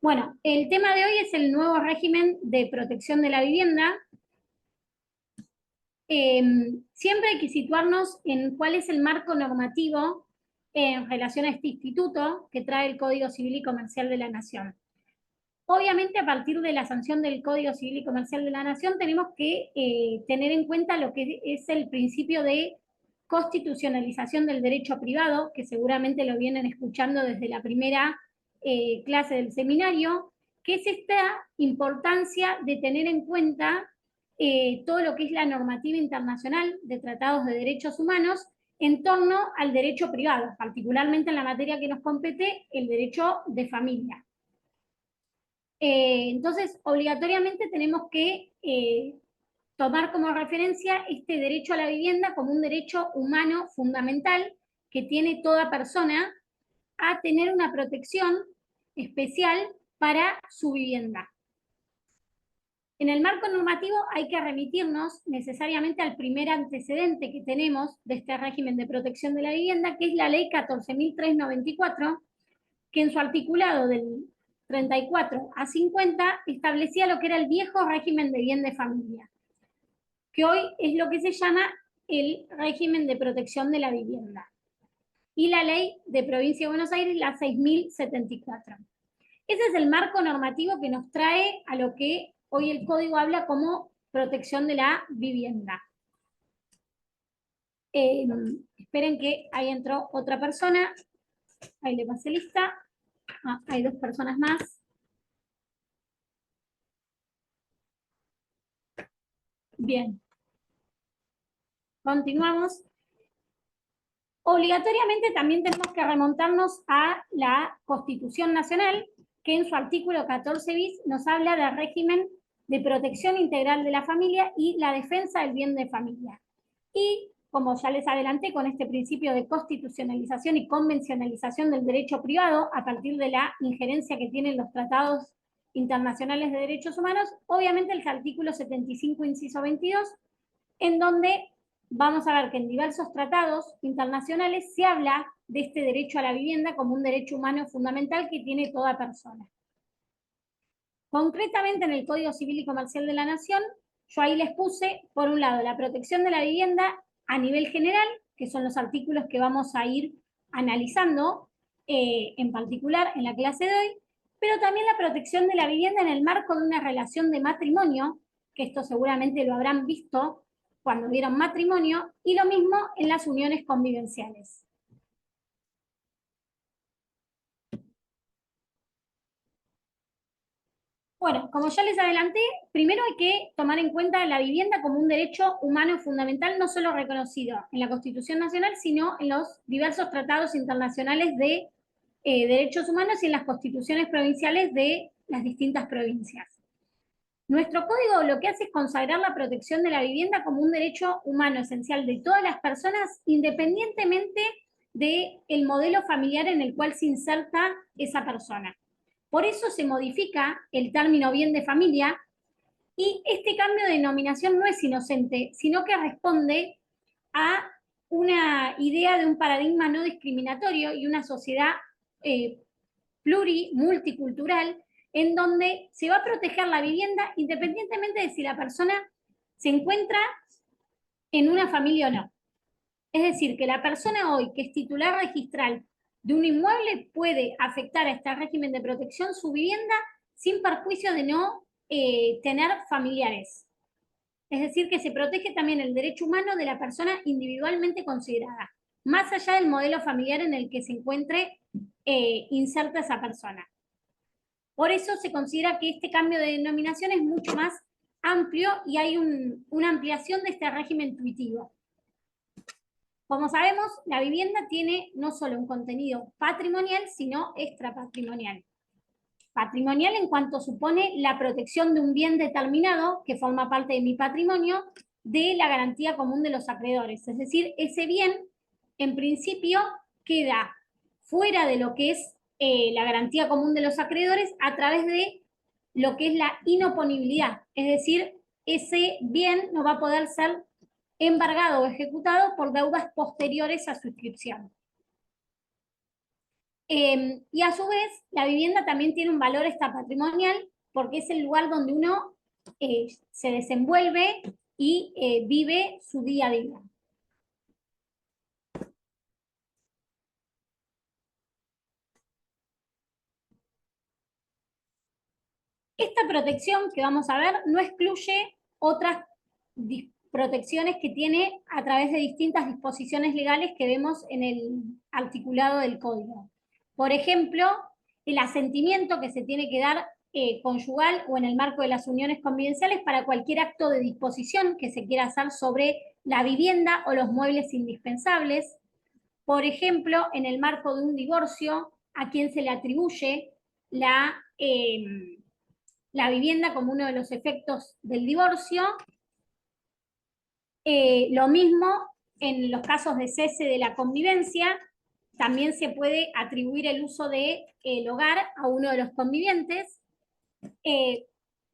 Bueno, el tema de hoy es el nuevo régimen de protección de la vivienda. Siempre hay que situarnos en cuál es el marco normativo en relación a este instituto que trae el Código Civil y Comercial de la Nación. Obviamente, a partir de la sanción del Código Civil y Comercial de la Nación, tenemos que tener en cuenta lo que es el principio de constitucionalización del derecho privado, que seguramente lo vienen escuchando desde la primera clase del seminario, que es esta importancia de tener en cuenta todo lo que es la normativa internacional de tratados de derechos humanos en torno al derecho privado, particularmente en la materia que nos compete, el derecho de familia. Entonces, obligatoriamente tenemos que tomar como referencia este derecho a la vivienda como un derecho humano fundamental que tiene toda persona a tener una protección especial para su vivienda. En el marco normativo hay que remitirnos necesariamente al primer antecedente que tenemos de este régimen de protección de la vivienda, que es la Ley 14.394, que en su articulado del 34 a 50 establecía lo que era el viejo régimen de bien de familia, que hoy es lo que se llama el régimen de protección de la vivienda, y la ley de Provincia de Buenos Aires, la 6.074. Ese es el marco normativo que nos trae a lo que hoy el Código habla como protección de la vivienda. Esperen que ahí entró otra persona, ahí le pasé lista. Hay dos personas más. Bien. Continuamos. Obligatoriamente también tenemos que remontarnos a la Constitución Nacional, que en su artículo 14 bis nos habla del régimen de protección integral de la familia y la defensa del bien de familia. Y, como ya les adelanté, con este principio de constitucionalización y convencionalización del derecho privado, a partir de la injerencia que tienen los tratados internacionales de derechos humanos, obviamente el artículo 75, inciso 22, en donde vamos a ver que en diversos tratados internacionales se habla de este derecho a la vivienda como un derecho humano fundamental que tiene toda persona. Concretamente en el Código Civil y Comercial de la Nación, yo ahí les puse, por un lado, la protección de la vivienda a nivel general, que son los artículos que vamos a ir analizando en particular en la clase de hoy, pero también la protección de la vivienda en el marco de una relación de matrimonio, que esto seguramente lo habrán visto cuando vieron matrimonio, y lo mismo en las uniones convivenciales. Bueno, como ya les adelanté, primero hay que tomar en cuenta la vivienda como un derecho humano fundamental, no solo reconocido en la Constitución Nacional, sino en los diversos tratados internacionales de derechos humanos y en las constituciones provinciales de las distintas provincias. Nuestro código lo que hace es consagrar la protección de la vivienda como un derecho humano esencial de todas las personas, independientemente del modelo familiar en el cual se inserta esa persona. Por eso se modifica el término bien de familia, y este cambio de denominación no es inocente, sino que responde a una idea de un paradigma no discriminatorio y una sociedad multicultural, en donde se va a proteger la vivienda independientemente de si la persona se encuentra en una familia o no. Es decir, que la persona hoy que es titular registral de un inmueble puede afectar a este régimen de protección su vivienda sin perjuicio de no tener familiares. Es decir, que se protege también el derecho humano de la persona individualmente considerada, más allá del modelo familiar en el que se encuentre inserta esa persona. Por eso se considera que este cambio de denominación es mucho más amplio y hay una ampliación de este régimen intuitivo. Como sabemos, la vivienda tiene no solo un contenido patrimonial, sino extrapatrimonial. Patrimonial en cuanto supone la protección de un bien determinado, que forma parte de mi patrimonio, de la garantía común de los acreedores. Es decir, ese bien, en principio, queda fuera de lo que es la garantía común de los acreedores a través de lo que es la inoponibilidad. Es decir, ese bien no va a poder ser embargado o ejecutado por deudas posteriores a su inscripción. Y a su vez, la vivienda también tiene un valor extrapatrimonial porque es el lugar donde uno se desenvuelve y vive su día a día. Esta protección que vamos a ver no excluye otras protecciones que tiene a través de distintas disposiciones legales que vemos en el articulado del código. Por ejemplo, el asentimiento que se tiene que dar conyugal o en el marco de las uniones convivenciales para cualquier acto de disposición que se quiera hacer sobre la vivienda o los muebles indispensables. Por ejemplo, en el marco de un divorcio, a quien se le atribuye la vivienda como uno de los efectos del divorcio. Lo mismo en los casos de cese de la convivencia, también se puede atribuir el uso del hogar a uno de los convivientes.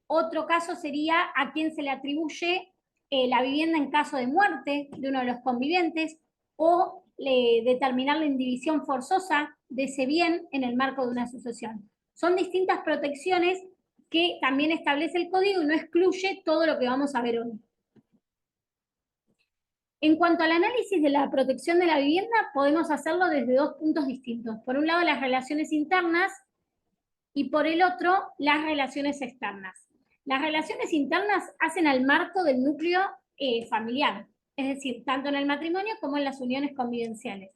Otro caso sería a quien se le atribuye la vivienda en caso de muerte de uno de los convivientes o determinar la indivisión forzosa de ese bien en el marco de una sucesión. Son distintas protecciones que también establece el código y no excluye todo lo que vamos a ver hoy. En cuanto al análisis de la protección de la vivienda, podemos hacerlo desde dos puntos distintos. Por un lado, las relaciones internas y por el otro, las relaciones externas. Las relaciones internas hacen al marco del núcleo familiar, es decir, tanto en el matrimonio como en las uniones convivenciales.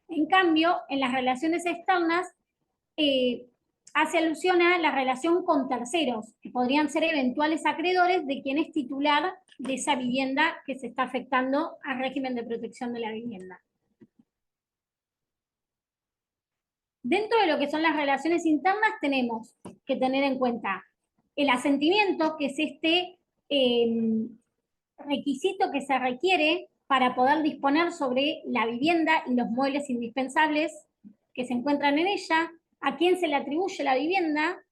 En cambio, en las relaciones externas hace alusión a la relación con terceros, que podrían ser eventuales acreedores de quien es titular de esa vivienda que se está afectando al régimen de protección de la vivienda. Dentro de lo que son las relaciones internas tenemos que tener en cuenta el asentimiento, que es este requisito que se requiere para poder disponer sobre la vivienda y los muebles indispensables que se encuentran en ella, a quién se le atribuye la vivienda,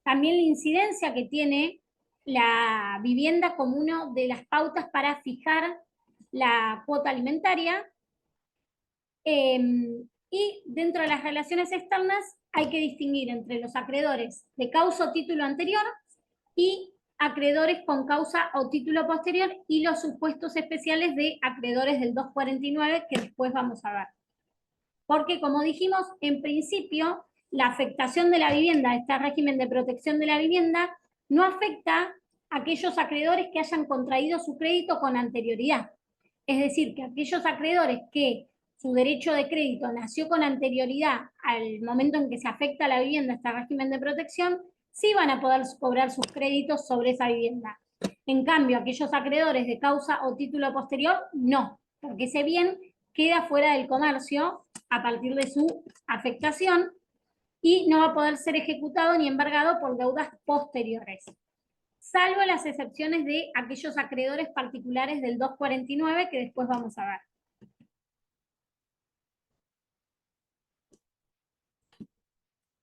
también la incidencia que tiene la vivienda como una de las pautas para fijar la cuota alimentaria. Y dentro de las relaciones externas hay que distinguir entre los acreedores de causa o título anterior y acreedores con causa o título posterior y los supuestos especiales de acreedores del 249 que después vamos a ver. Porque, como dijimos, en principio, la afectación de la vivienda, este régimen de protección de la vivienda, no afecta a aquellos acreedores que hayan contraído su crédito con anterioridad. Es decir, que aquellos acreedores que su derecho de crédito nació con anterioridad al momento en que se afecta la vivienda, este régimen de protección, sí van a poder cobrar sus créditos sobre esa vivienda. En cambio, aquellos acreedores de causa o título posterior, no, porque ese bien queda fuera del comercio a partir de su afectación y no va a poder ser ejecutado ni embargado por deudas posteriores, salvo las excepciones de aquellos acreedores particulares del 249 que después vamos a ver.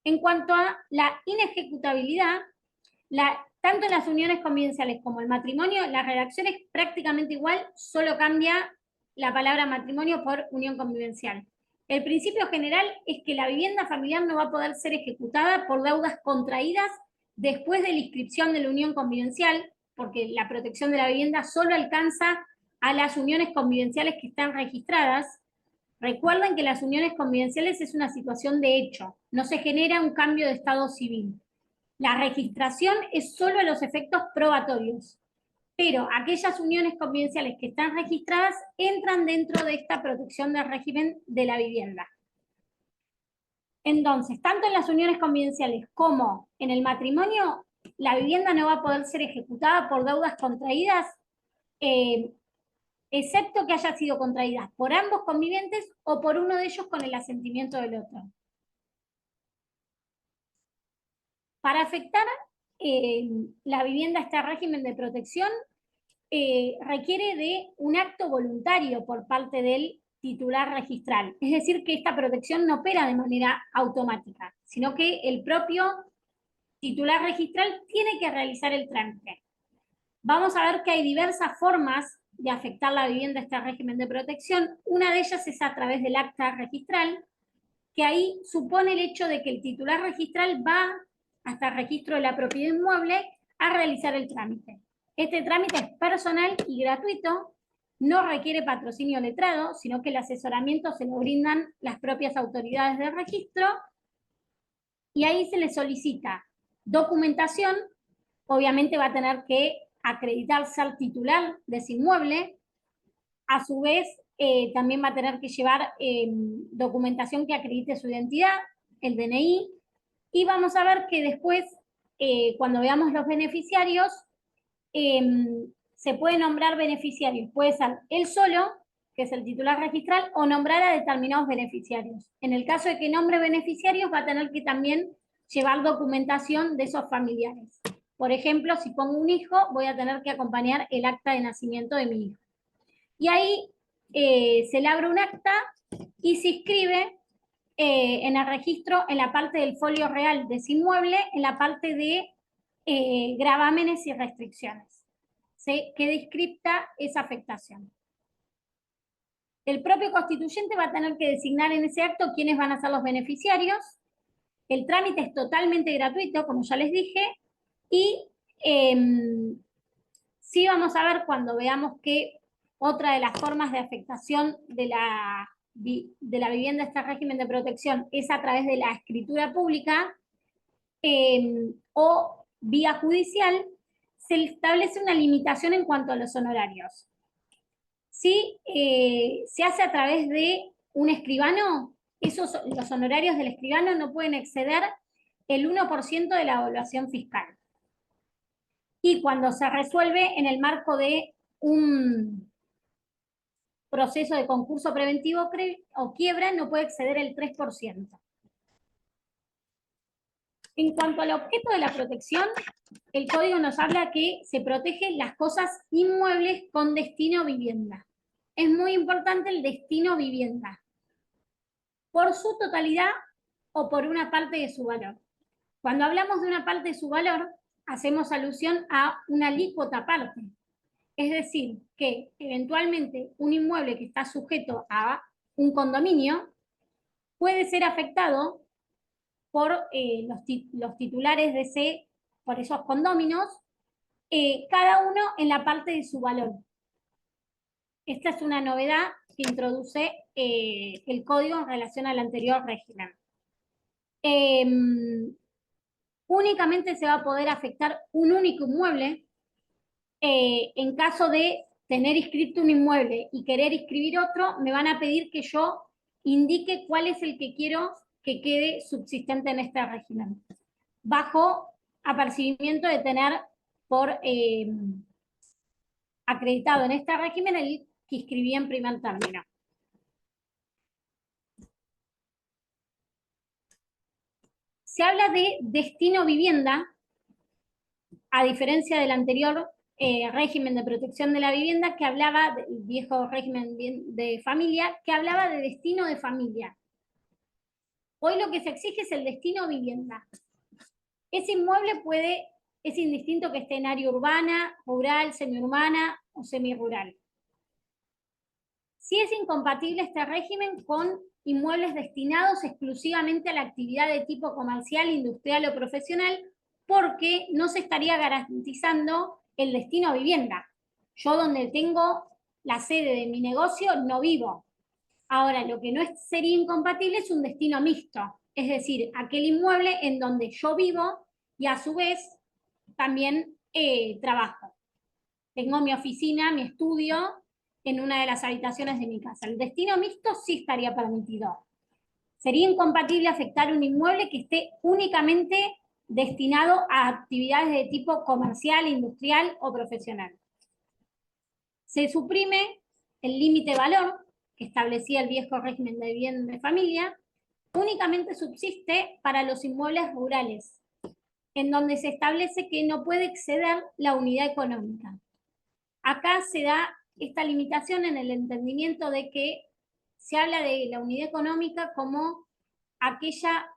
En cuanto a la inejecutabilidad, tanto en las uniones convivenciales como el matrimonio, la redacción es prácticamente igual, solo cambia la palabra matrimonio por unión convivencial. El principio general es que la vivienda familiar no va a poder ser ejecutada por deudas contraídas después de la inscripción de la unión convivencial, porque la protección de la vivienda solo alcanza a las uniones convivenciales que están registradas. Recuerden que las uniones convivenciales es una situación de hecho, no se genera un cambio de estado civil. La registración es solo a los efectos probatorios, pero aquellas uniones convivenciales que están registradas entran dentro de esta protección del régimen de la vivienda. Entonces, tanto en las uniones convivenciales como en el matrimonio, la vivienda no va a poder ser ejecutada por deudas contraídas, excepto que haya sido contraídas por ambos convivientes o por uno de ellos con el asentimiento del otro. Para afectar la vivienda a este régimen de protección, requiere de un acto voluntario por parte del titular registral. Es decir, que esta protección no opera de manera automática, sino que el propio titular registral tiene que realizar el trámite. Vamos a ver que hay diversas formas de afectar la vivienda a este régimen de protección. Una de ellas es a través del acta registral, que ahí supone el hecho de que el titular registral va hasta el registro de la propiedad inmueble a realizar el trámite. Este trámite es personal y gratuito, no requiere patrocinio letrado, sino que el asesoramiento se lo brindan las propias autoridades de registro, y ahí se le solicita documentación. Obviamente va a tener que acreditarse al titular de ese inmueble. A su vez, también va a tener que llevar documentación que acredite su identidad, el DNI, y vamos a ver que después, cuando veamos los beneficiarios, se puede nombrar beneficiarios. Puede ser él solo, que es el titular registral, o nombrar a determinados beneficiarios. En el caso de que nombre beneficiarios, va a tener que también llevar documentación de esos familiares. Por ejemplo, si pongo un hijo, voy a tener que acompañar el acta de nacimiento de mi hijo. Y ahí se le abre un acta y se inscribe en el registro, en la parte del folio real de ese inmueble, en la parte de gravámenes y restricciones. Se queda inscripta esa afectación. El propio constituyente va a tener que designar en ese acto quiénes van a ser los beneficiarios. El trámite es totalmente gratuito, como ya les dije, y sí vamos a ver cuando veamos que otra de las formas de afectación de la vivienda, este régimen de protección, es a través de la escritura pública o vía judicial. Se establece una limitación en cuanto a los honorarios. Si se hace a través de un escribano, los honorarios del escribano no pueden exceder el 1% de la evaluación fiscal. Y cuando se resuelve en el marco de un proceso de concurso preventivo o quiebra, no puede exceder el 3%. En cuanto al objeto de la protección, el código nos habla que se protegen las cosas inmuebles con destino vivienda. Es muy importante el destino vivienda, por su totalidad o por una parte de su valor. Cuando hablamos de una parte de su valor, hacemos alusión a una alícuota aparte. Es decir, que eventualmente un inmueble que está sujeto a un condominio puede ser afectado por los titulares de por esos condóminos, cada uno en la parte de su valor. Esta es una novedad que introduce el código en relación al anterior régimen. Únicamente se va a poder afectar un único inmueble. En caso de tener inscrito un inmueble y querer inscribir otro, me van a pedir que yo indique cuál es el que quiero que quede subsistente en este régimen, bajo apercibimiento de tener por acreditado en este régimen el que inscribí en primer término. Se habla de destino vivienda, a diferencia del anterior régimen de protección de la vivienda, que hablaba del viejo régimen de familia, que hablaba de destino de familia. Hoy lo que se exige es el destino vivienda. Ese inmueble es indistinto que esté en área urbana, rural, semiurbana o semirural. Sí es incompatible este régimen con inmuebles destinados exclusivamente a la actividad de tipo comercial, industrial o profesional, porque no se estaría garantizando el destino a vivienda. Yo donde tengo la sede de mi negocio no vivo. Ahora, lo que no sería incompatible es un destino mixto, es decir, aquel inmueble en donde yo vivo y a su vez también trabajo. Tengo mi oficina, mi estudio en una de las habitaciones de mi casa. El destino mixto sí estaría permitido. Sería incompatible afectar un inmueble que esté únicamente destinado a actividades de tipo comercial, industrial o profesional. Se suprime el límite valor que establecía el viejo régimen de vivienda de familia. Únicamente subsiste para los inmuebles rurales, en donde se establece que no puede exceder la unidad económica. Acá se da esta limitación en el entendimiento de que se habla de la unidad económica como aquella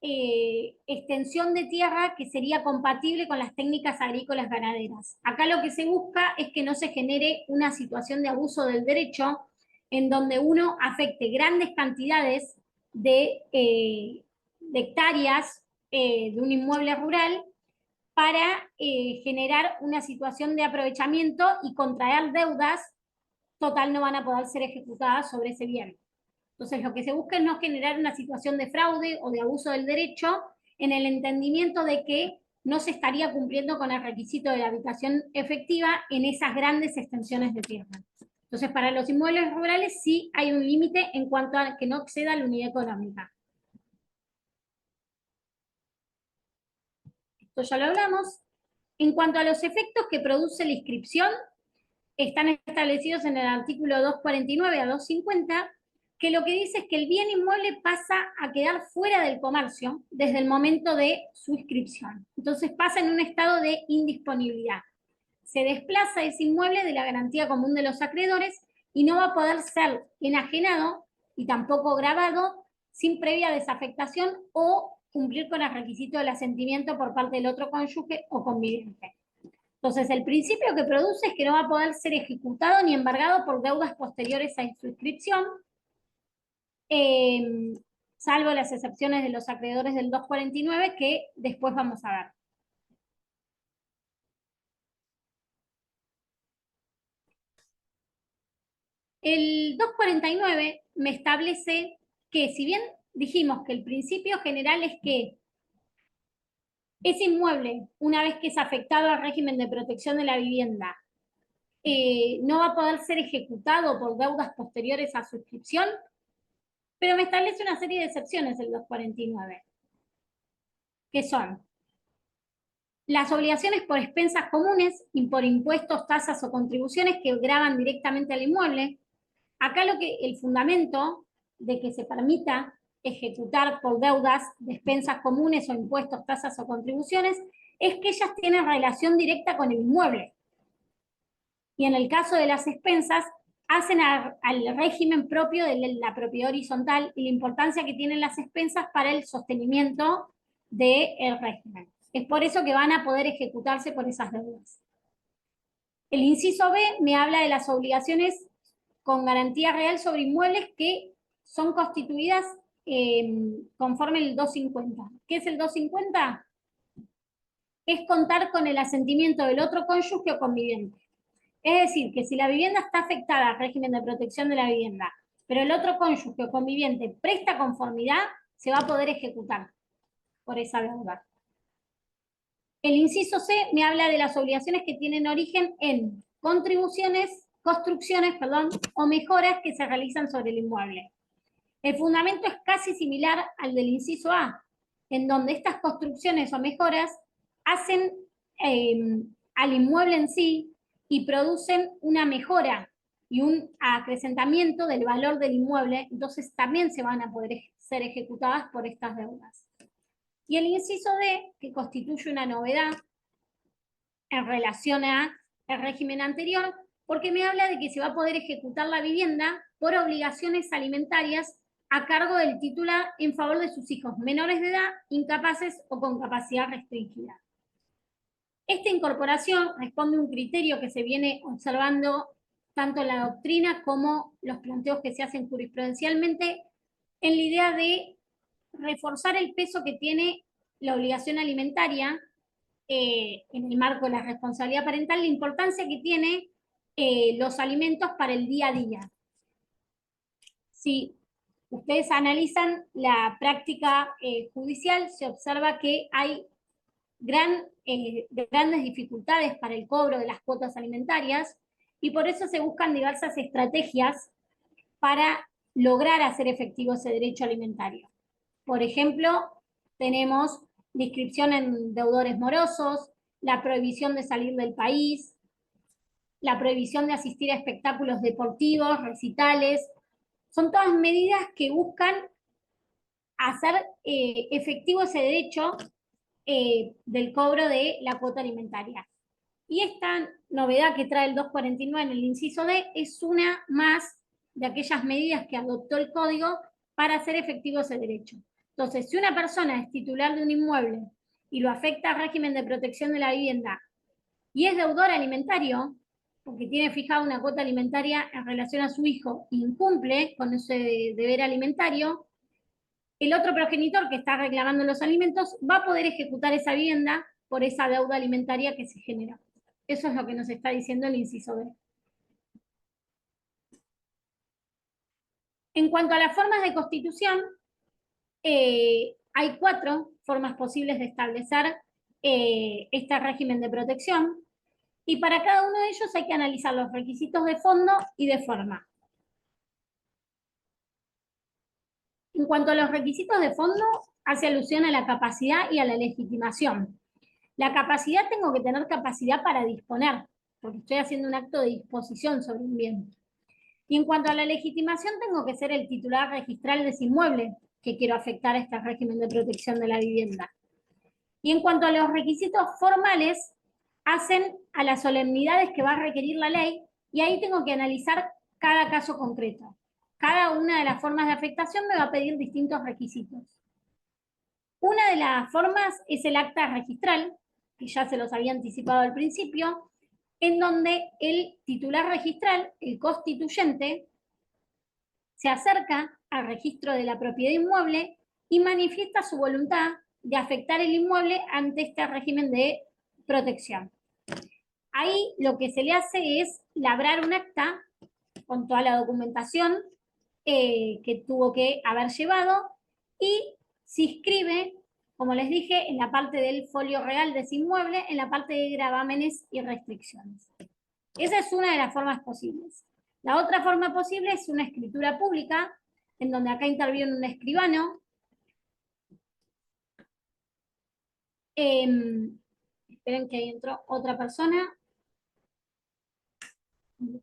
extensión de tierra que sería compatible con las técnicas agrícolas ganaderas. Acá lo que se busca es que no se genere una situación de abuso del derecho en donde uno afecte grandes cantidades de hectáreas de un inmueble rural para generar una situación de aprovechamiento y contraer deudas, total no van a poder ser ejecutadas sobre ese bien. Entonces lo que se busca es no generar una situación de fraude o de abuso del derecho en el entendimiento de que no se estaría cumpliendo con el requisito de la habitación efectiva en esas grandes extensiones de tierra. Entonces, para los inmuebles rurales sí hay un límite en cuanto a que no exceda la unidad económica. Esto ya lo hablamos. En cuanto a los efectos que produce la inscripción, están establecidos en el artículo 249 a 250, que lo que dice es que el bien inmueble pasa a quedar fuera del comercio desde el momento de su inscripción. Entonces pasa en un estado de indisponibilidad. Se desplaza ese inmueble de la garantía común de los acreedores y no va a poder ser enajenado y tampoco grabado sin previa desafectación o cumplir con el requisito del asentimiento por parte del otro cónyuge o conviviente. Entonces, el principio que produce es que no va a poder ser ejecutado ni embargado por deudas posteriores a su inscripción, salvo las excepciones de los acreedores del 249 que después vamos a ver. El 249 me establece que, si bien dijimos que el principio general es que ese inmueble, una vez que es afectado al régimen de protección de la vivienda, no va a poder ser ejecutado por deudas posteriores a su inscripción, pero me establece una serie de excepciones el 249, que son las obligaciones por expensas comunes y por impuestos, tasas o contribuciones que gravan directamente al inmueble. Acá el fundamento de que se permita ejecutar por deudas de expensas comunes o impuestos, tasas o contribuciones es que ellas tienen relación directa con el inmueble. Y en el caso de las expensas, hacen al régimen propio de la propiedad horizontal y la importancia que tienen las expensas para el sostenimiento del régimen. Es por eso que van a poder ejecutarse por esas deudas. El inciso B me habla de las obligaciones con garantía real sobre inmuebles que son constituidas conforme el 250. ¿Qué es el 250? Es contar con el asentimiento del otro cónyuge o conviviente. Es decir, que si la vivienda está afectada al régimen de protección de la vivienda, pero el otro cónyuge o conviviente presta conformidad, se va a poder ejecutar por esa deuda. El inciso C me habla de las obligaciones que tienen origen en construcciones, o mejoras que se realizan sobre el inmueble. El fundamento es casi similar al del inciso A, en donde estas construcciones o mejoras hacen al inmueble en sí y producen una mejora y un acrecentamiento del valor del inmueble, entonces también se van a poder ser ejecutadas por estas deudas. Y el inciso D, que constituye una novedad en relación al régimen anterior, porque me habla de que se va a poder ejecutar la vivienda por obligaciones alimentarias a cargo del titular en favor de sus hijos menores de edad, incapaces o con capacidad restringida. Esta incorporación responde a un criterio que se viene observando tanto en la doctrina como los planteos que se hacen jurisprudencialmente en la idea de reforzar el peso que tiene la obligación alimentaria en el marco de la responsabilidad parental, la importancia que tiene los alimentos para el día a día. Si ustedes analizan la práctica judicial, se observa que hay grandes dificultades para el cobro de las cuotas alimentarias y por eso se buscan diversas estrategias para lograr hacer efectivo ese derecho alimentario. Por ejemplo, tenemos la inscripción en deudores morosos, la prohibición de salir del país, la prohibición de asistir a espectáculos deportivos, recitales. Son todas medidas que buscan hacer efectivo ese derecho del cobro de la cuota alimentaria. Y esta novedad que trae el 249 en el inciso D es una más de aquellas medidas que adoptó el Código para hacer efectivo ese derecho. Entonces, si una persona es titular de un inmueble y lo afecta al régimen de protección de la vivienda y es deudor alimentario, porque tiene fijada una cuota alimentaria en relación a su hijo e incumple con ese deber alimentario, el otro progenitor que está reclamando los alimentos va a poder ejecutar esa vivienda por esa deuda alimentaria que se genera. Eso es lo que nos está diciendo el inciso B. En cuanto a las formas de constitución, hay 4 formas posibles de establecer este régimen de protección, y para cada uno de ellos hay que analizar los requisitos de fondo y de forma. En cuanto a los requisitos de fondo, hace alusión a la capacidad y a la legitimación. La capacidad, tengo que tener capacidad para disponer, porque estoy haciendo un acto de disposición sobre un bien. Y en cuanto a la legitimación, tengo que ser el titular registral de ese inmueble que quiero afectar a este régimen de protección de la vivienda. Y en cuanto a los requisitos formales, hacen a las solemnidades que va a requerir la ley, y ahí tengo que analizar cada caso concreto. Cada una de las formas de afectación me va a pedir distintos requisitos. Una de las formas es el acta registral, que ya se los había anticipado al principio, en donde el titular registral, el constituyente, se acerca al registro de la propiedad inmueble y manifiesta su voluntad de afectar el inmueble ante este régimen de protección. Ahí lo que se le hace es labrar un acta con toda la documentación que tuvo que haber llevado, y se inscribe, como les dije, en la parte del folio real de ese inmueble, en la parte de gravámenes y restricciones. Esa es una de las formas posibles. La otra forma posible es una escritura pública, en donde acá interviene un escribano. Esperen que ahí entró otra persona.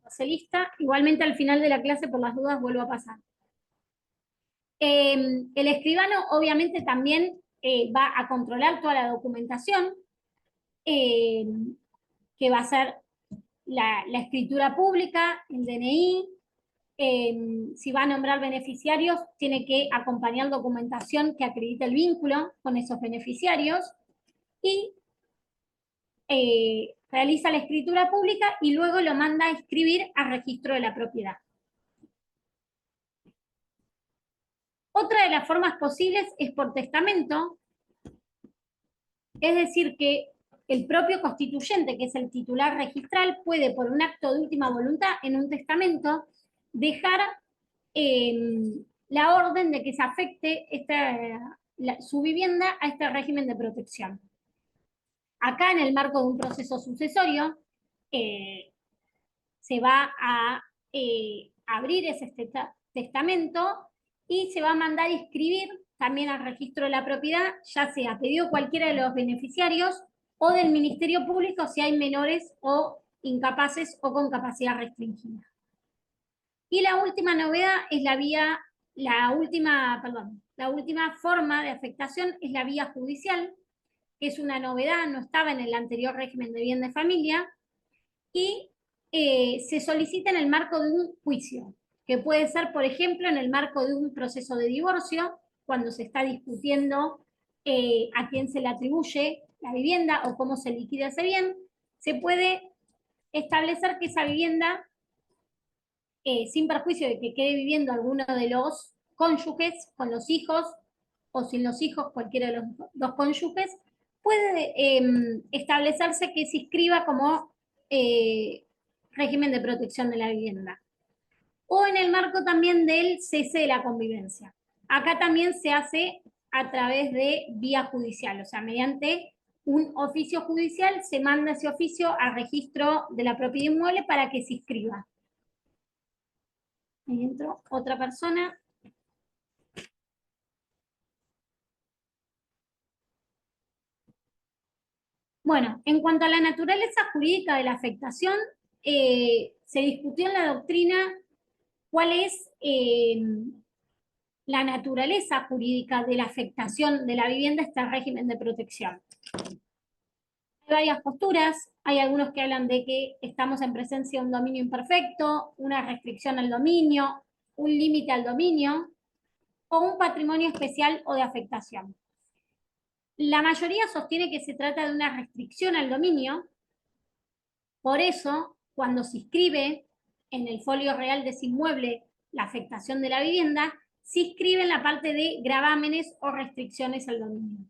Pasé lista. Igualmente al final de la clase, por las dudas, vuelvo a pasar. El escribano obviamente también va a controlar toda la documentación, que va a ser la escritura pública, el DNI. Si va a nombrar beneficiarios, tiene que acompañar documentación que acredite el vínculo con esos beneficiarios, y realiza la escritura pública y luego lo manda a inscribir al registro de la propiedad. Otra de las formas posibles es por testamento, es decir, que el propio constituyente, que es el titular registral, puede, por un acto de última voluntad en un testamento, dejar la orden de que se afecte su vivienda a este régimen de protección. Acá, en el marco de un proceso sucesorio, se va a abrir ese testamento y se va a mandar a inscribir también al registro de la propiedad, ya sea pedido cualquiera de los beneficiarios o del Ministerio Público si hay menores o incapaces o con capacidad restringida. Y la última novedad es la última forma de afectación es la vía judicial, que es una novedad, no estaba en el anterior régimen de bien de familia, y se solicita en el marco de un juicio, que puede ser, por ejemplo, en el marco de un proceso de divorcio, cuando se está discutiendo a quién se le atribuye la vivienda o cómo se liquida ese bien. Se puede establecer que esa vivienda, sin perjuicio de que quede viviendo alguno de los cónyuges, con los hijos o sin los hijos, cualquiera de los dos cónyuges, puede establecerse que se inscriba como régimen de protección de la vivienda. O en el marco también del cese de la convivencia. Acá también se hace a través de vía judicial, o sea, mediante un oficio judicial se manda ese oficio al registro de la propiedad inmueble para que se inscriba. Ahí entró otra persona. Bueno, en cuanto a la naturaleza jurídica de la afectación, se discutió en la doctrina cuál es la naturaleza jurídica de la afectación de la vivienda a este régimen de protección. Hay varias posturas, hay algunos que hablan de que estamos en presencia de un dominio imperfecto, una restricción al dominio, un límite al dominio, o un patrimonio especial o de afectación. La mayoría sostiene que se trata de una restricción al dominio. Por eso, cuando se inscribe en el folio real de ese inmueble la afectación de la vivienda, se inscribe en la parte de gravámenes o restricciones al dominio.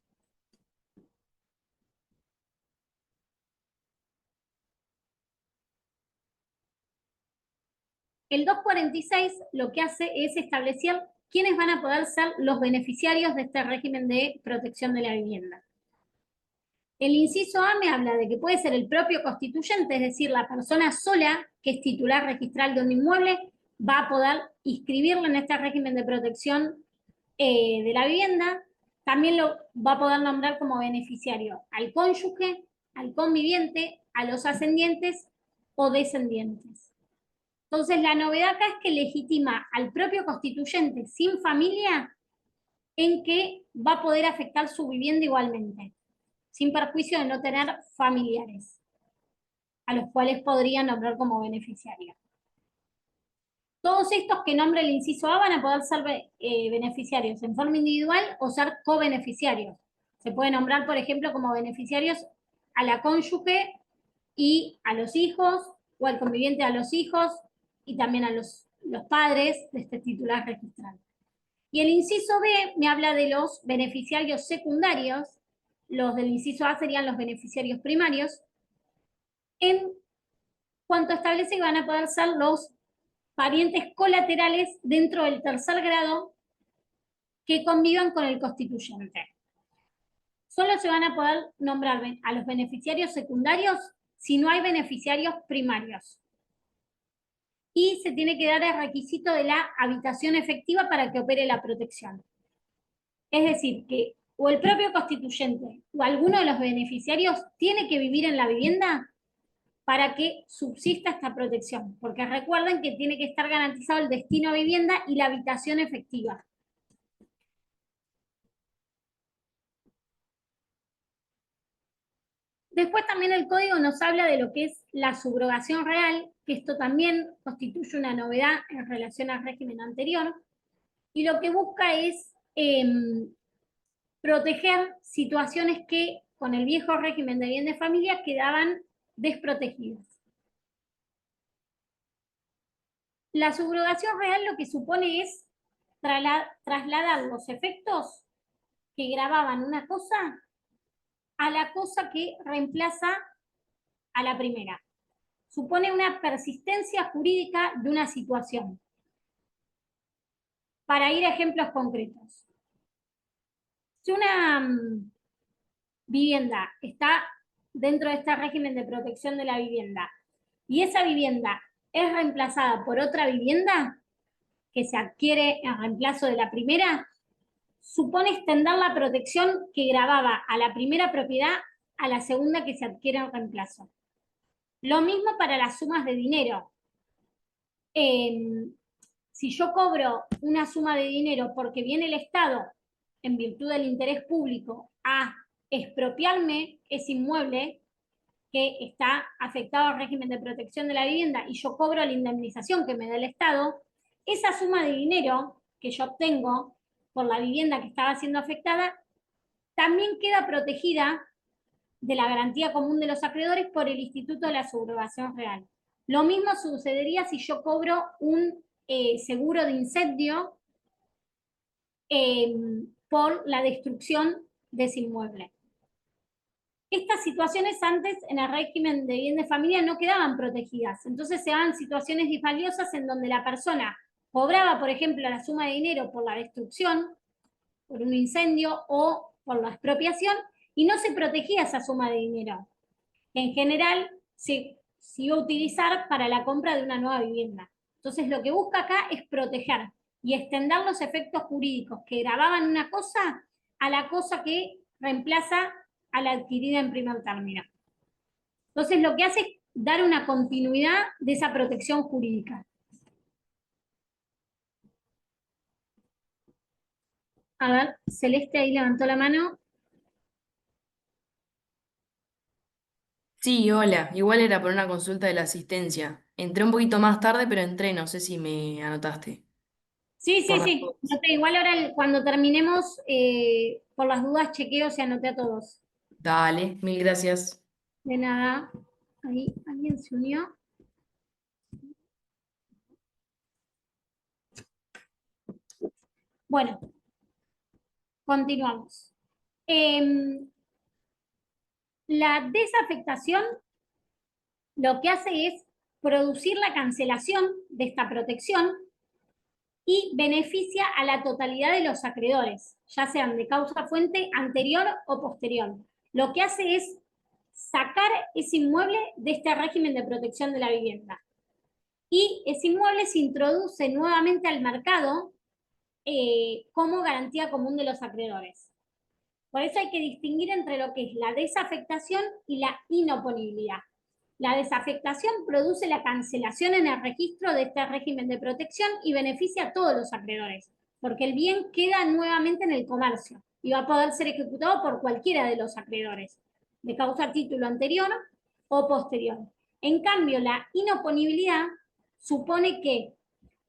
El 246 lo que hace es establecer quiénes van a poder ser los beneficiarios de este régimen de protección de la vivienda. El inciso A me habla de que puede ser el propio constituyente, es decir, la persona sola que es titular registral de un inmueble, va a poder inscribirlo en este régimen de protección de la vivienda. También lo va a poder nombrar como beneficiario al cónyuge, al conviviente, a los ascendientes o descendientes. Entonces, la novedad acá es que legitima al propio constituyente sin familia en que va a poder afectar su vivienda igualmente, sin perjuicio de no tener familiares, a los cuales podría nombrar como beneficiario. Todos estos que nombre el inciso A van a poder ser beneficiarios en forma individual o ser co-beneficiarios. Se puede nombrar, por ejemplo, como beneficiarios a la cónyuge y a los hijos, o al conviviente a los hijos, y también a los padres de este titular registral. Y el inciso B me habla de los beneficiarios secundarios, los del inciso A serían los beneficiarios primarios, en cuanto establece que van a poder ser los parientes colaterales dentro del tercer grado que convivan con el constituyente. Solo se van a poder nombrar a los beneficiarios secundarios si no hay beneficiarios primarios. Y se tiene que dar el requisito de la habitación efectiva para que opere la protección. Es decir, que o el propio constituyente o alguno de los beneficiarios tiene que vivir en la vivienda para que subsista esta protección, porque recuerden que tiene que estar garantizado el destino a vivienda y la habitación efectiva. Después también el código nos habla de lo que es la subrogación real, que esto también constituye una novedad en relación al régimen anterior, y lo que busca es proteger situaciones que con el viejo régimen de bien de familia quedaban desprotegidas. La subrogación real lo que supone es trasladar los efectos que grababan una cosa a la cosa que reemplaza a la primera. Supone una persistencia jurídica de una situación. Para ir a ejemplos concretos. Si una vivienda está dentro de este régimen de protección de la vivienda y esa vivienda es reemplazada por otra vivienda que se adquiere en reemplazo de la primera, supone extender la protección que grababa a la primera propiedad a la segunda que se adquiere en reemplazo. Lo mismo para las sumas de dinero. Si yo cobro una suma de dinero porque viene el Estado, en virtud del interés público, a expropiarme ese inmueble que está afectado al régimen de protección de la vivienda y yo cobro la indemnización que me da el Estado, esa suma de dinero que yo obtengo por la vivienda que estaba siendo afectada también queda protegida de la garantía común de los acreedores por el Instituto de la Subrogación Real. Lo mismo sucedería si yo cobro un seguro de incendio por la destrucción de ese inmueble. Estas situaciones antes en el régimen de bien de familia no quedaban protegidas, entonces se daban situaciones disvaliosas en donde la persona cobraba, por ejemplo, la suma de dinero por la destrucción, por un incendio o por la expropiación, y no se protegía esa suma de dinero, que en general se iba a utilizar para la compra de una nueva vivienda. Entonces lo que busca acá es proteger y extender los efectos jurídicos que grababan una cosa a la cosa que reemplaza a la adquirida en primer término. Entonces lo que hace es dar una continuidad de esa protección jurídica. A ver, Celeste ahí levantó la mano. Sí, hola. Igual era por una consulta de la asistencia. Entré un poquito más tarde, pero entré, no sé si me anotaste. Sí, Por sí, las sí. dudas. Igual ahora cuando terminemos, por las dudas chequeo si anoté a todos. Dale, mil gracias. De nada. Ahí alguien se unió. Bueno, continuamos. La desafectación lo que hace es producir la cancelación de esta protección y beneficia a la totalidad de los acreedores, ya sean de causa fuente anterior o posterior. Lo que hace es sacar ese inmueble de este régimen de protección de la vivienda. Y ese inmueble se introduce nuevamente al mercado como garantía común de los acreedores. Por eso hay que distinguir entre lo que es la desafectación y la inoponibilidad. La desafectación produce la cancelación en el registro de este régimen de protección y beneficia a todos los acreedores, porque el bien queda nuevamente en el comercio y va a poder ser ejecutado por cualquiera de los acreedores, de causa título anterior o posterior. En cambio, la inoponibilidad supone que,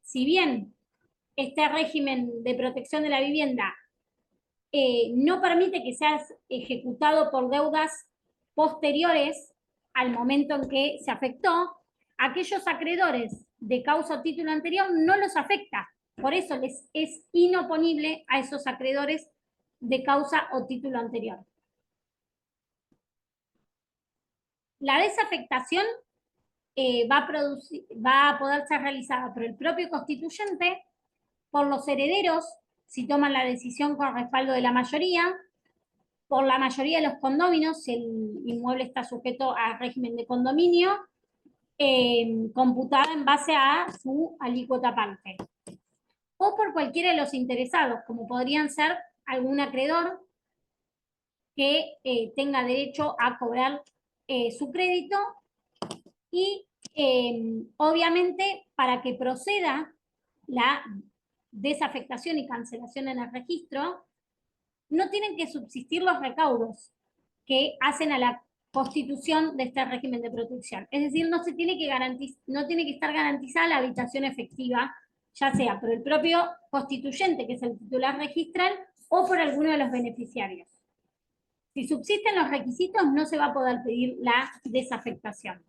si bien este régimen de protección de la vivienda no permite que sea ejecutado por deudas posteriores al momento en que se afectó, aquellos acreedores de causa o título anterior no los afecta. Por eso les es inoponible a esos acreedores de causa o título anterior. La desafectación va a poder ser realizada por el propio constituyente, por los herederos, si toman la decisión con respaldo de la mayoría, por la mayoría de los condóminos, si el inmueble está sujeto a régimen de condominio, computada en base a su alícuota parte. O por cualquiera de los interesados, como podrían ser algún acreedor que tenga derecho a cobrar su crédito y obviamente para que proceda la desafectación y cancelación en el registro, no tienen que subsistir los recaudos que hacen a la constitución de este régimen de protección. Es decir, no tiene que estar garantizada la habitación efectiva, ya sea por el propio constituyente, que es el titular registral, o por alguno de los beneficiarios. Si subsisten los requisitos, no se va a poder pedir la desafectación.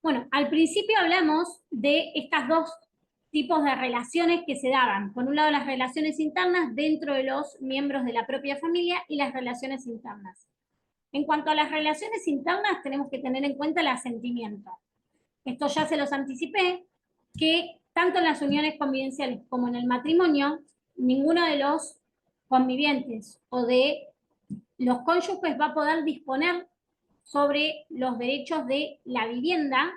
Bueno, al principio hablamos de estas dos tipos de relaciones que se daban. Por un lado, las relaciones internas dentro de los miembros de la propia familia y las relaciones internas. En cuanto a las relaciones internas, tenemos que tener en cuenta el asentimiento. Esto ya se los anticipé, que tanto en las uniones convivenciales como en el matrimonio, ninguno de los convivientes o de los cónyuges va a poder disponer sobre los derechos de la vivienda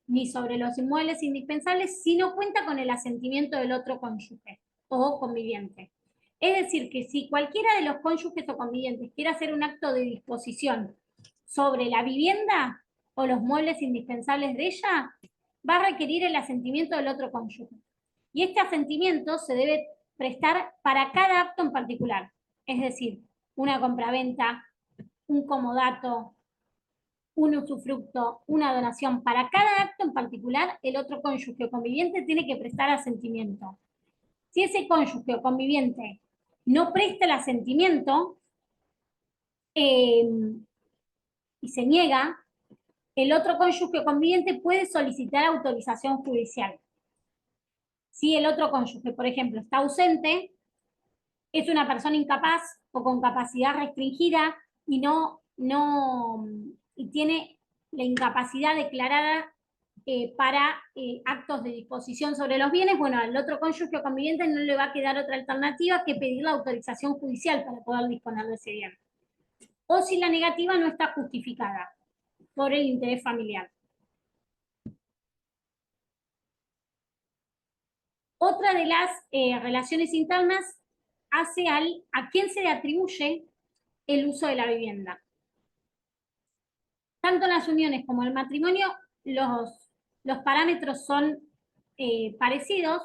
ni sobre los inmuebles indispensables si no cuenta con el asentimiento del otro cónyuge o conviviente. Es decir, que si cualquiera de los cónyuges o convivientes quiere hacer un acto de disposición sobre la vivienda o los muebles indispensables de ella, va a requerir el asentimiento del otro cónyuge. Y este asentimiento se debe prestar para cada acto en particular. Es decir, una compraventa, un comodato, un usufructo, una donación. Para cada acto en particular, el otro cónyuge o conviviente tiene que prestar asentimiento. Si ese cónyuge o conviviente no presta el asentimiento y se niega, el otro cónyuge o conviviente puede solicitar autorización judicial. Si el otro cónyuge, por ejemplo, está ausente, es una persona incapaz o con capacidad restringida y y tiene la incapacidad declarada para actos de disposición sobre los bienes, bueno, al otro cónyuge o conviviente no le va a quedar otra alternativa que pedir la autorización judicial para poder disponer de ese bien. O si la negativa no está justificada por el interés familiar. Otra de las relaciones internas hace a quién se le atribuye el uso de la vivienda. Tanto en las uniones como en el matrimonio, los parámetros son parecidos.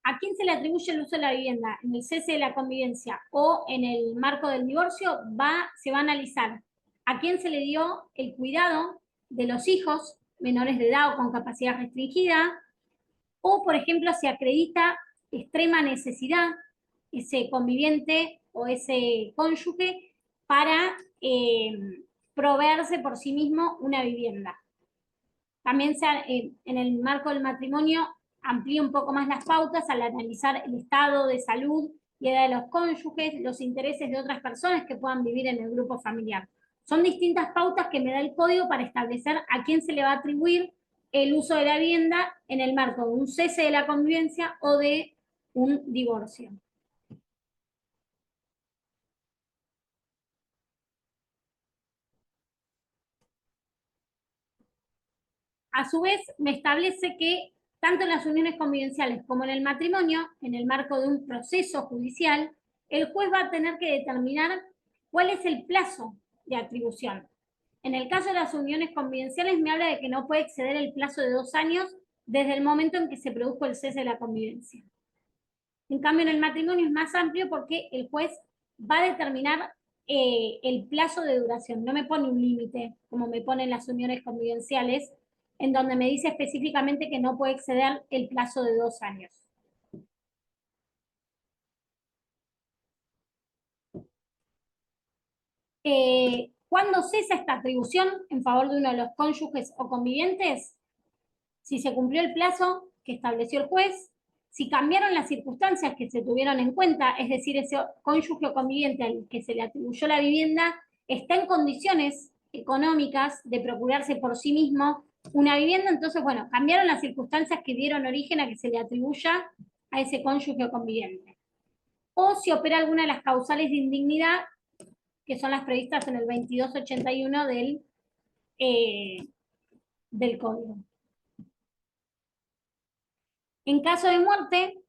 ¿A quién se le atribuye el uso de la vivienda? En el cese de la convivencia o en el marco del divorcio se va a analizar a quién se le dio el cuidado de los hijos menores de edad o con capacidad restringida, o por ejemplo se acredita extrema necesidad ese conviviente o ese cónyuge para proveerse por sí mismo una vivienda. También en el marco del matrimonio amplía un poco más las pautas al analizar el estado de salud y edad de los cónyuges, los intereses de otras personas que puedan vivir en el grupo familiar. Son distintas pautas que me da el código para establecer a quién se le va a atribuir el uso de la vivienda en el marco de un cese de la convivencia o de un divorcio. A su vez, me establece que tanto en las uniones convivenciales como en el matrimonio, en el marco de un proceso judicial, el juez va a tener que determinar cuál es el plazo de atribución. En el caso de las uniones convivenciales me habla de que no puede exceder el plazo de 2 años desde el momento en que se produjo el cese de la convivencia. En cambio, en el matrimonio es más amplio porque el juez va a determinar el plazo de duración. No me pone un límite, como me ponen las uniones convivenciales, en donde me dice específicamente que no puede exceder el plazo de 2 años. ¿Cuándo cesa esta atribución en favor de uno de los cónyuges o convivientes? Si se cumplió el plazo que estableció el juez, si cambiaron las circunstancias que se tuvieron en cuenta, es decir, ese cónyuge o conviviente al que se le atribuyó la vivienda está en condiciones económicas de procurarse por sí mismo una vivienda, entonces, bueno, cambiaron las circunstancias que dieron origen a que se le atribuya a ese cónyuge o conviviente. O si opera alguna de las causales de indignidad, que son las previstas en el 2281 del Código. En caso de muerte,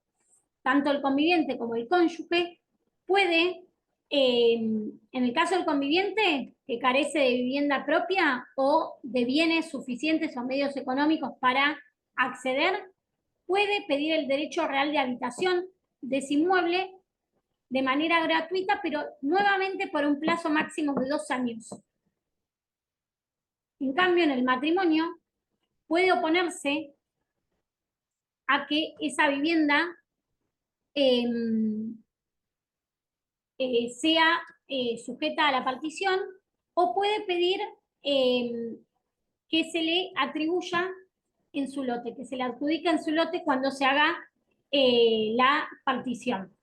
tanto el conviviente como el cónyuge puede, en el caso del conviviente, que carece de vivienda propia o de bienes suficientes o medios económicos para acceder, puede pedir el derecho real de habitación de ese inmueble de manera gratuita, pero nuevamente por un plazo máximo de 2 años. En cambio, en el matrimonio puede oponerse a que esa vivienda sea sujeta a la partición, o puede pedir que se le atribuya en su lote, que se le adjudique en su lote cuando se haga la partición.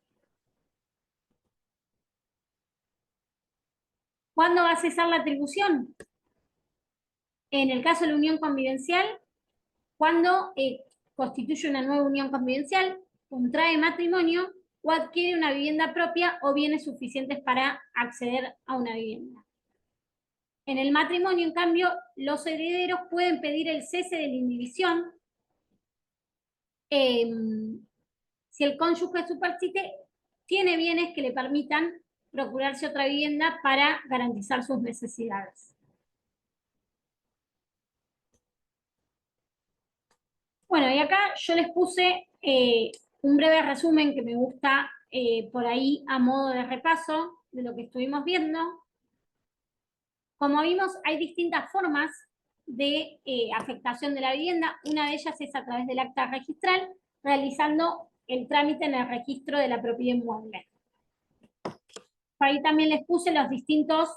¿Cuándo va a cesar la atribución? En el caso de la unión convivencial, cuando constituye una nueva unión convivencial, contrae matrimonio o adquiere una vivienda propia o bienes suficientes para acceder a una vivienda. En el matrimonio, en cambio, los herederos pueden pedir el cese de la indivisión si el cónyuge superstite tiene bienes que le permitan procurarse otra vivienda para garantizar sus necesidades. Bueno, y acá yo les puse un breve resumen que me gusta por ahí a modo de repaso de lo que estuvimos viendo. Como vimos, hay distintas formas de afectación de la vivienda. Una de ellas es a través del acta registral, realizando el trámite en el registro de la propiedad inmueble. Ahí también les puse las distintas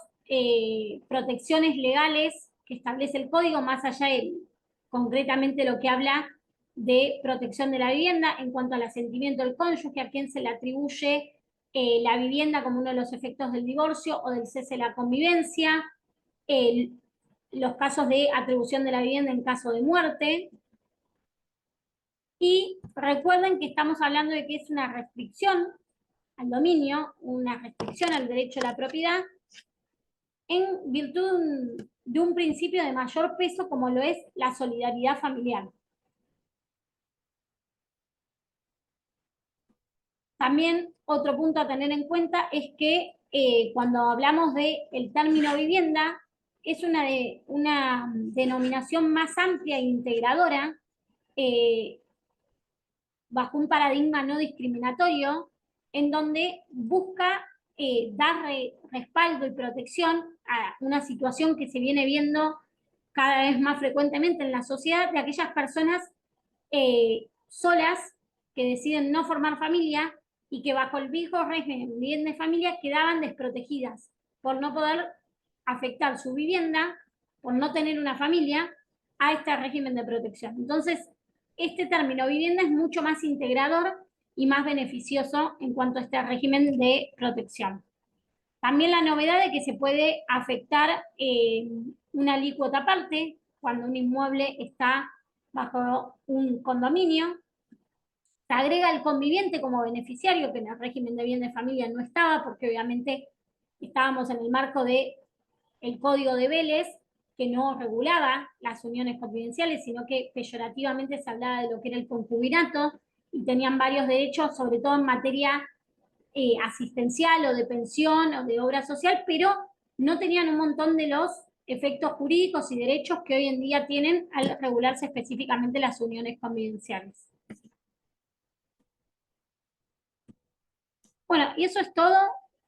protecciones legales que establece el código, más allá de concretamente lo que habla de protección de la vivienda en cuanto al asentimiento del cónyuge, a quien se le atribuye la vivienda como uno de los efectos del divorcio o del cese de la convivencia, los casos de atribución de la vivienda en caso de muerte. Y recuerden que estamos hablando de que es una restricción al dominio, una restricción al derecho a la propiedad, en virtud de un principio de mayor peso como lo es la solidaridad familiar. También otro punto a tener en cuenta es que cuando hablamos del término vivienda, es una denominación más amplia e integradora, bajo un paradigma no discriminatorio, en donde busca dar respaldo y protección a una situación que se viene viendo cada vez más frecuentemente en la sociedad, de aquellas personas solas que deciden no formar familia y que bajo el viejo régimen bien de familia quedaban desprotegidas por no poder afectar su vivienda por no tener una familia a este régimen de protección. Entonces, este término vivienda es mucho más integrador y más beneficioso en cuanto a este régimen de protección. También la novedad de que se puede afectar una alícuota aparte cuando un inmueble está bajo un condominio. Se agrega el conviviente como beneficiario, que en el régimen de bien de familia no estaba, porque obviamente estábamos en el marco del Código de Vélez, que no regulaba las uniones convivenciales, sino que peyorativamente se hablaba de lo que era el concubinato, y tenían varios derechos, sobre todo en materia asistencial o de pensión o de obra social, pero no tenían un montón de los efectos jurídicos y derechos que hoy en día tienen al regularse específicamente las uniones convivenciales. Bueno, y eso es todo